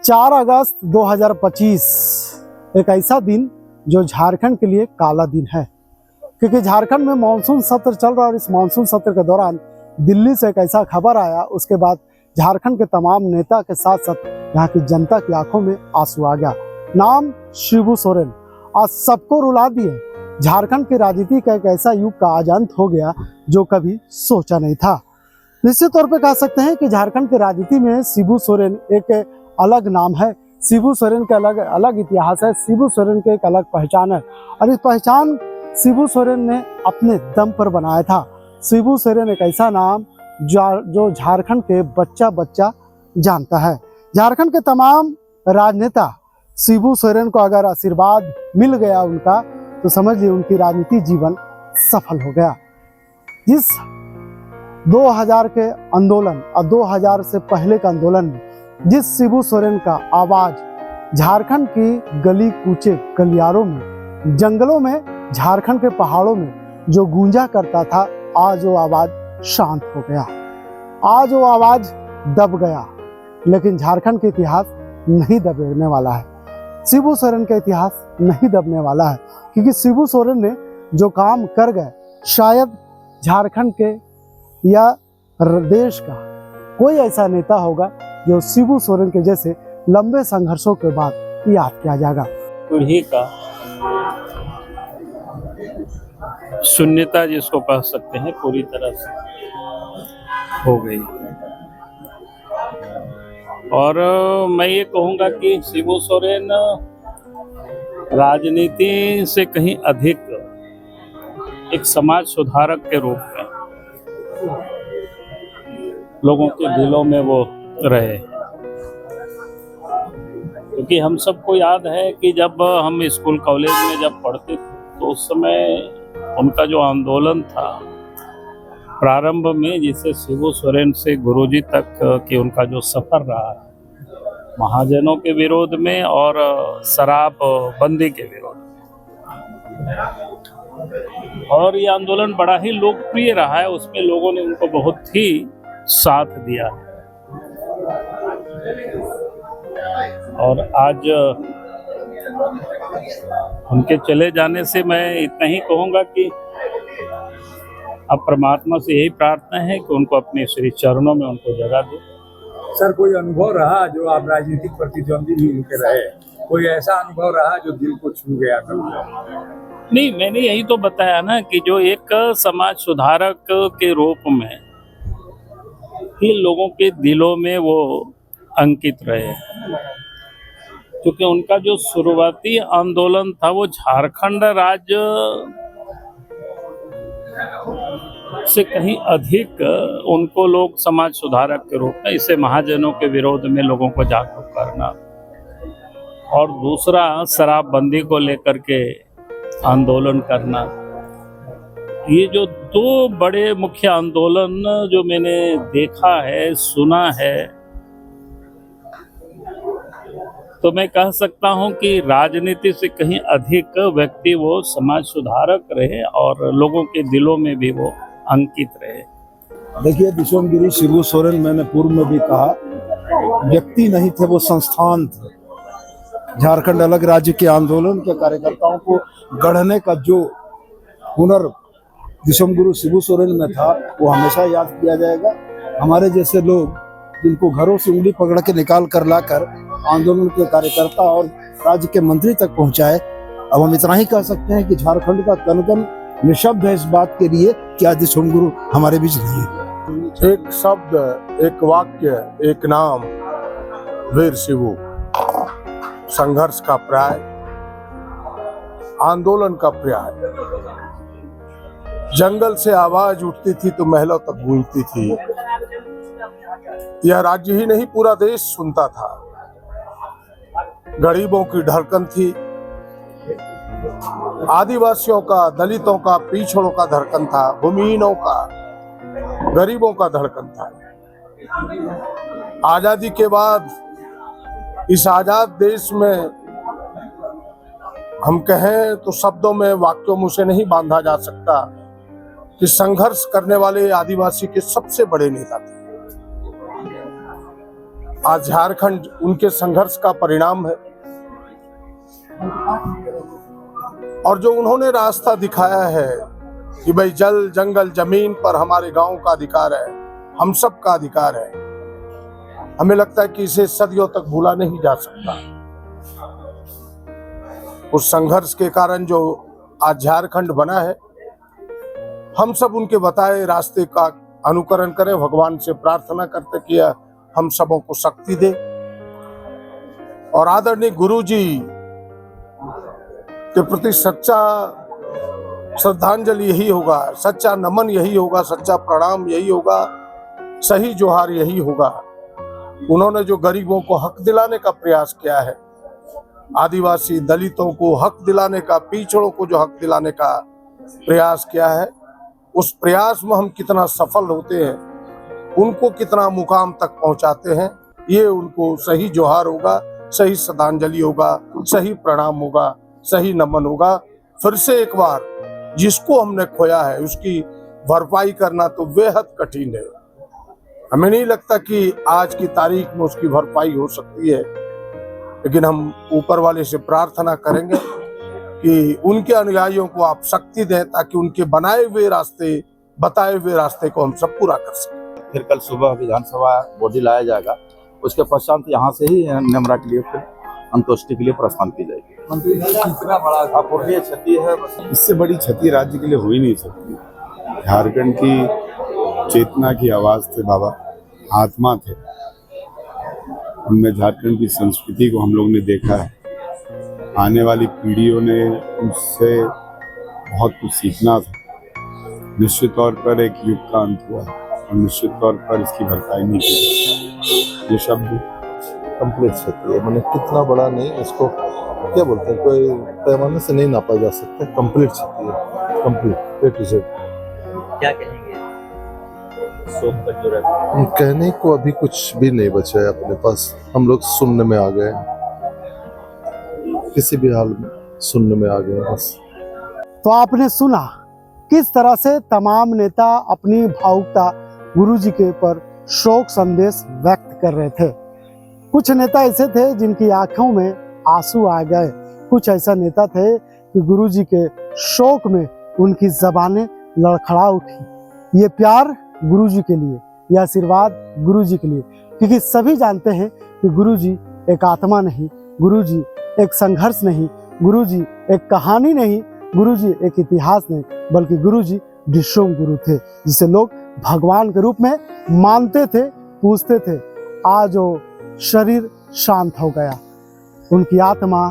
4 अगस्त 2025 एक ऐसा दिन जो झारखंड के लिए काला दिन है, क्योंकि झारखंड में मानसून सत्र चल रहा है और इस मानसून सत्र के दौरान दिल्ली से एक ऐसा खबर आया, उसके बाद झारखंड के तमाम नेता के साथ साथ यहाँ की जनता की आंखों में आंसू आ गया। नाम शिबू सोरेन आज सबको रुला दिए। झारखंड की राजनीति का एक ऐसा युग का आज अंत हो गया जो कभी सोचा नहीं था। निश्चित तौर पे कह सकते हैं कि झारखंड की राजनीति में शिबू सोरेन एक अलग नाम है। शिबू सोरेन का अलग इतिहास है। शिबू सोरेन की एक अलग पहचान है और इस पहचान शिबू सोरेन ने अपने दम पर बनाया था। शिबू सोरेन एक ऐसा नाम जो झारखंड के बच्चा बच्चा जानता है। झारखंड के तमाम राजनेता शिबू सोरेन को अगर आशीर्वाद मिल गया उनका, तो समझ लीजिए उनकी राजनीति जीवन सफल हो गया। जिस 2000 के आंदोलन और 2000 से पहले के आंदोलन में जिस शिबू सोरेन का आवाज झारखंड की गली कूचे गलियारों में, जंगलों में, झारखंड के पहाड़ों में जो गूंजा करता था, आज वो आवाज शांत हो गया, आज वो आवाज दब गया। लेकिन झारखंड का इतिहास नहीं दबने वाला है, शिबू सोरेन का इतिहास नहीं दबने वाला है, क्योंकि शिबू सोरेन ने जो काम कर गए, शायद झारखंड के या देश का कोई ऐसा नेता होगा जो शिबू सोरेन के जैसे लंबे संघर्षों के बाद याद किया जाएगा। पीढ़ी का शून्यता जिसको कह सकते हैं पूरी तरह से हो गई। और मैं ये कहूँगा कि शिबू सोरेन राजनीति से कहीं अधिक एक समाज सुधारक के रूप में लोगों के दिलों में वो रहे। क्योंकि हम सबको याद है कि जब हम स्कूल कॉलेज में जब पढ़ते थे तो उस समय उनका जो आंदोलन था प्रारंभ में, जिसे शिबू सोरेन से गुरुजी तक कि उनका जो सफर रहा है महाजनों के विरोध में और शराब बंदी के विरोध में, और ये आंदोलन बड़ा ही लोकप्रिय रहा है। उसमें लोगों ने उनको बहुत ही साथ दिया है। और आज उनके चले जाने से मैं इतना ही कहूँगा कि अब परमात्मा से यही प्रार्थना है कि उनको अपने श्री चरणों में उनको जगह दे। सर, कोई अनुभव रहा जो आप राजनीतिक प्रतिद्वंदी भी उनके रहे, कोई ऐसा अनुभव रहा जो दिल को छू गया कभी? नहीं, मैंने यही तो बताया ना कि जो एक समाज सुधारक के रूप में ही लोगों के दिलों में वो अंकित रहे, क्योंकि उनका जो शुरुआती आंदोलन था वो झारखंड राज्य से कहीं अधिक उनको लोग समाज सुधारक के रूप में, इसे महाजनों के विरोध में लोगों को जागरूक करना, और दूसरा शराबबंदी को लेकर के आंदोलन करना, ये जो दो बड़े मुख्य आंदोलन जो मैंने देखा है, सुना है, तो मैं कह सकता हूं कि राजनीति से कहीं अधिक व्यक्ति वो समाज सुधारक रहे और लोगों के दिलों में भी वो अंकित रहे। देखिए, विश्वमगिरी शिबू सोरेन, मैंने पूर्व में भी कहा, व्यक्ति नहीं थे, वो संस्थान थे। झारखंड अलग राज्य के आंदोलन के कार्यकर्ताओं को गढ़ने का जो हुनर विश्वमगुरु शिबू सोरेन में था, वो हमेशा याद किया जाएगा। हमारे जैसे लोग जिनको घरों से उंगली पकड़ के निकाल कर लाकर आंदोलन के कार्यकर्ता और राज्य के मंत्री तक पहुंचाए, अब हम इतना ही कह सकते हैं कि झारखंड का कण-कण निशब्द है इस बात के लिए कि आज विश्वमगुरु हमारे बीच नहीं है। एक शब्द, एक वाक्य, एक नाम, वीर शिबू। संघर्ष का पर्याय, आंदोलन का पर्याय। जंगल से आवाज उठती थी तो महलों तक गूंजती थी। यह राज्य ही नहीं, पूरा देश सुनता था। गरीबों की धड़कन थी, आदिवासियों का, दलितों का, पिछड़ों का धड़कन था, भूमिहीनों का, गरीबों का धड़कन था। आजादी के बाद इस आजाद देश में हम कहें तो शब्दों में, वाक्यों में उसे नहीं बांधा जा सकता कि संघर्ष करने वाले आदिवासी के सबसे बड़े नेता थे। आज झारखंड उनके संघर्ष का परिणाम है। और जो उन्होंने रास्ता दिखाया है कि भाई जल जंगल जमीन पर हमारे गांव का अधिकार है, हम सब का अधिकार है, हमें लगता है कि इसे सदियों तक भूला नहीं जा सकता। उस संघर्ष के कारण जो आज झारखंड बना है, हम सब उनके बताए रास्ते का अनुकरण करें, भगवान से प्रार्थना करते कि हम सबों को शक्ति दे। और आदरणीय गुरु जी के प्रति सच्चा श्रद्धांजलि यही होगा, सच्चा नमन यही होगा, सच्चा प्रणाम यही होगा, सही जोहार यही होगा। उन्होंने जो गरीबों को हक दिलाने का प्रयास किया है, आदिवासी दलितों को हक दिलाने का, पिछड़ों को जो हक दिलाने का प्रयास किया है, उस प्रयास में हम कितना सफल होते हैं, उनको कितना मुकाम तक पहुंचाते हैं, ये उनको सही जोहार होगा, सही श्रद्धांजलि होगा, सही प्रणाम होगा, सही नमन होगा। फिर से एक बार जिसको हमने खोया है उसकी भरपाई करना तो बेहद कठिन है। हमें नहीं लगता कि आज की तारीख में उसकी भरपाई हो सकती है, लेकिन हम ऊपर वाले से प्रार्थना करेंगे कि उनके अनुयायियों को आप शक्ति दें ताकि उनके बनाए हुए रास्ते, बताए हुए रास्ते को हम सब पूरा कर सकें। फिर कल सुबह विधानसभा बॉडी लाया जाएगा, उसके पश्चात यहाँ से ही नेमरा के लिए फिर अंत्येष्टि के लिए प्रस्थान की जाएगी। मंत्री जी, कितना बड़ा अपूर्णीय क्षति है, इससे बड़ी क्षति राज्य के लिए हो ही नहीं सकती। झारखंड की चेतना की आवाज थे बाबा, आत्मा थे, उनमें झारखंड की संस्कृति को हम लोग ने देखा है। आने वाली पीढ़ियों ने उससे बहुत कुछ सीखना था। निश्चित तौर पर एक युग का अंत हुआ और निश्चित तौर पर इसकी भरपाई नहीं की। ये शब्द कंप्लीट क्षति है, मैंने कितना बड़ा नहीं, इसको क्या बोलते हैं, कोई पैमाने से नहीं नापा जा सकता। कंप्लीट क्षति है, कंप्लीट ए टू जेड। क्या कहेंगे शोक पर जो रखा? कहने को अभी कुछ भी नहीं बचा है अपने पास, हम लोग सुनने में आ गए, किसी भी हाल में सुनने में आ गए बस। तो आपने सुना किस तरह से तमाम नेता अपनी भावुकता गुरुजी के ऊपर शोक संदेश व्यक्त कर रहे थे। कुछ नेता ऐसे थे जिनकी आंखों में आंसू आ गए, कुछ ऐसा नेता थे कि गुरुजी के शोक में उनकी जबानें लड़खड़ा उठी। ये प्यार गुरुजी के लिए, यह आशीर्वाद गुरुजी के लिए, क्योंकि सभी जानते हैं कि गुरुजी एक आत्मा नहीं, गुरुजी एक संघर्ष नहीं, गुरुजी एक कहानी नहीं, गुरुजी एक इतिहास नहीं, बल्कि गुरुजी विश्व गुरु थे, जिसे लोग भगवान के रूप में मानते थे, पूजते थे। आज वो शरीर शांत हो गया, उनकी आत्मा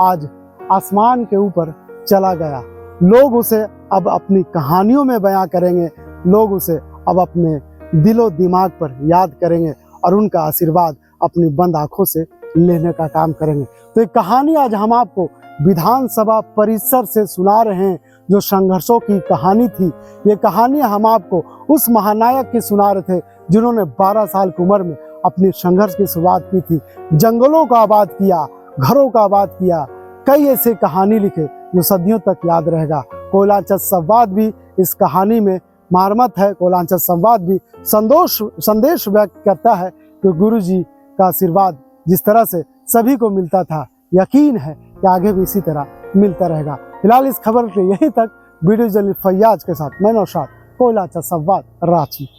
आज आसमान के ऊपर चला गया। लोग उसे अब अपनी कहानियों में बयां करेंगे, लोग उसे अब अपने दिलो दिमाग पर याद करेंगे और उनका आशीर्वाद अपनी बंद आंखों से लेने का काम करेंगे। तो एक कहानी आज हम आपको विधानसभा परिसर से सुना रहे हैं, जो संघर्षों की कहानी थी। ये कहानी हम आपको उस महानायक की सुना रहे थे जिन्होंने 12 साल की उम्र में अपनी संघर्ष की शुरुआत की थी, जंगलों का आबाद किया, घरों का आबाद किया, कई ऐसे कहानी लिखे जो सदियों तक याद रहेगा। कोयलांचल संवाद भी इस कहानी में मारमत है। कोयलांचल संवाद भी संदेश व्यक्त करता है कि गुरुजी का आशीर्वाद जिस तरह से सभी को मिलता था, यकीन है कि आगे भी इसी तरह मिलता रहेगा। फिलहाल इस खबर के यहीं तक। वीडियो जर्नलिस्ट फैयाज के साथ मैं नौशाद, कोयलांचल संवाद, रांची।